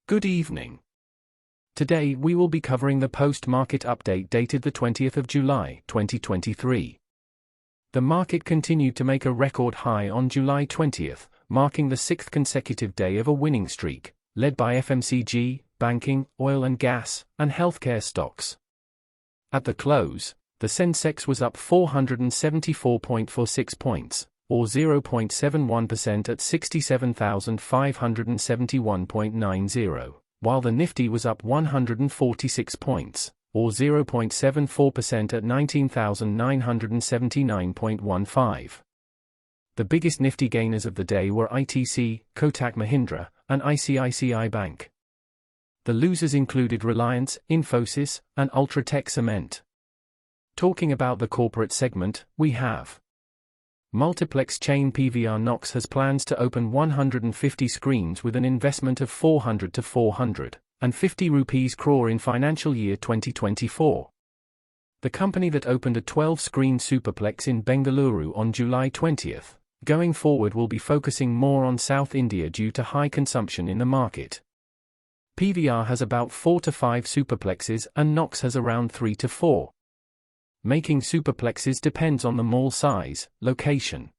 Good evening. Today we will be covering the post-market update dated the 20th of July, 2023. The market continued to make a record high on July 20th, marking the sixth consecutive day of a winning streak, led by FMCG, banking, oil and gas, and healthcare stocks. At the close, the Sensex was up 474.46 points, or 0.71% at 67,571.90, while the NIFTY was up 146 points, or 0.74% at 19,979.15. The biggest NIFTY gainers of the day were ITC, Kotak Mahindra, and ICICI Bank. The losers included Reliance, Infosys, and Ultratech Cement. Talking about the corporate segment, we have multiplex chain PVR INOX has plans to open 150 screens with an investment of 400 to 450 rupees crore in financial year 2024. The company that opened a 12-screen superplex in Bengaluru on July 20th, going forward will be focusing more on South India due to high consumption in the market. PVR has about 4 to 5 superplexes and INOX has around 3 to 4. Making superplexes depends on the mall size, location.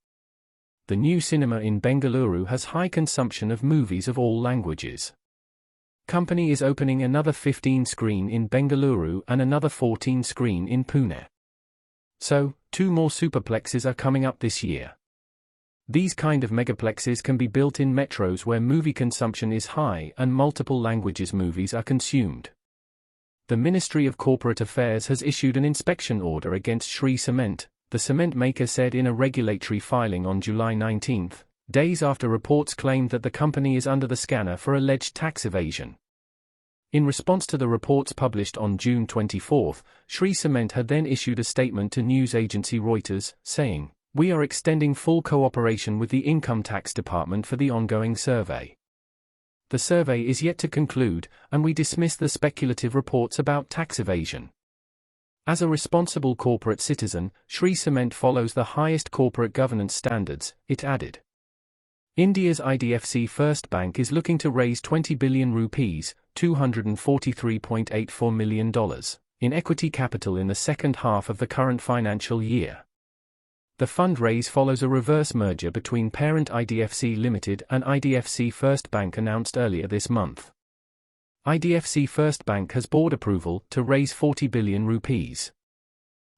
The new cinema in Bengaluru has high consumption of movies of all languages. Company is opening another 15-screen in Bengaluru and another 14-screen in Pune. So, 2 more superplexes are coming up this year. These kind of megaplexes can be built in metros where movie consumption is high and multiple languages movies are consumed. The Ministry of Corporate Affairs has issued an inspection order against SHREE Cement, the cement maker said in a regulatory filing on July 19, days after reports claimed that the company is under the scanner for alleged tax evasion. In response to the reports published on June 24, SHREE Cement had then issued a statement to news agency Reuters, saying, "We are extending full cooperation with the Income Tax Department for the ongoing survey. The survey is yet to conclude, and we dismiss the speculative reports about tax evasion." As a responsible corporate citizen, SHREE Cement follows the highest corporate governance standards, it added. India's IDFC First Bank is looking to raise 20 billion rupees, $243.84 million, in equity capital in the second half of the current financial year. The fundraise follows a reverse merger between parent IDFC Limited and IDFC First Bank announced earlier this month. IDFC First Bank has board approval to raise 40 billion rupees.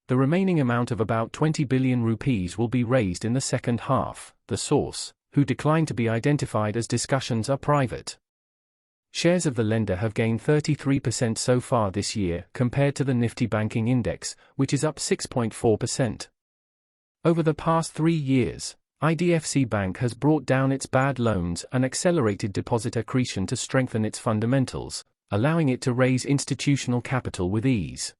The remaining amount of about 20 billion rupees will be raised in the second half, the source, who declined to be identified as discussions are private. Shares of the lender have gained 33% so far this year compared to the NIFTY banking index, which is up 6.4%. Over the past 3 years, IDFC Bank has brought down its bad loans and accelerated deposit accretion to strengthen its fundamentals, allowing it to raise institutional capital with ease.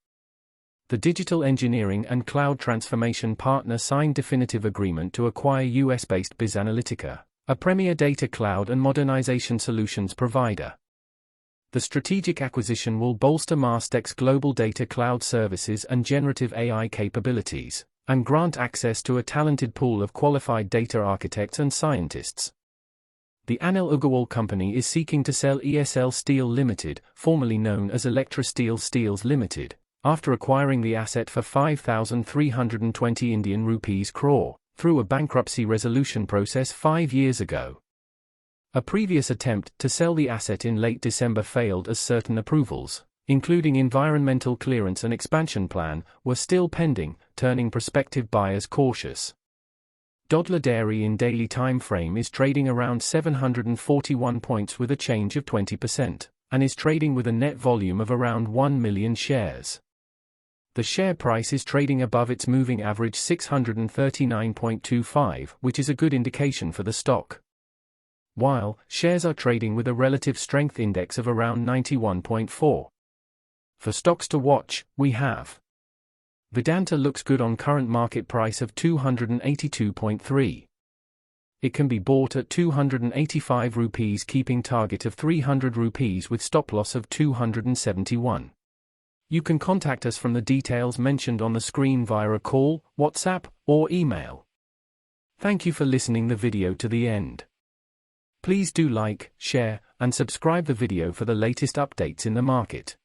The digital engineering and cloud transformation partner signed definitive agreement to acquire US-based BizAnalytica, a premier data cloud and modernization solutions provider. The strategic acquisition will bolster MASTEK's global data cloud services and generative AI capabilities, and grant access to a talented pool of qualified data architects and scientists. The Anil Ugawal company is seeking to sell ESL Steel Limited, formerly known as Electra Steel Steels Limited, after acquiring the asset for 5,320 Indian rupees crore, through a bankruptcy resolution process 5 years ago. A previous attempt to sell the asset in late December failed as certain approvals, including environmental clearance and expansion plan, were still pending, turning prospective buyers cautious. Dodla Dairy in daily time frame is trading around 741 points with a change of 20%, and is trading with a net volume of around 1 million shares. The share price is trading above its moving average 639.25, which is a good indication for the stock. While shares are trading with a relative strength index of around 91.4. For stocks to watch, we have VEDANTA looks good on current market price of 282.3. It can be bought at 285 rupees keeping target of 300 rupees with stop loss of 271. You can contact us from the details mentioned on the screen via a call, WhatsApp, or email. Thank you for listening the video to the end. Please do like, share, and subscribe the video for the latest updates in the market.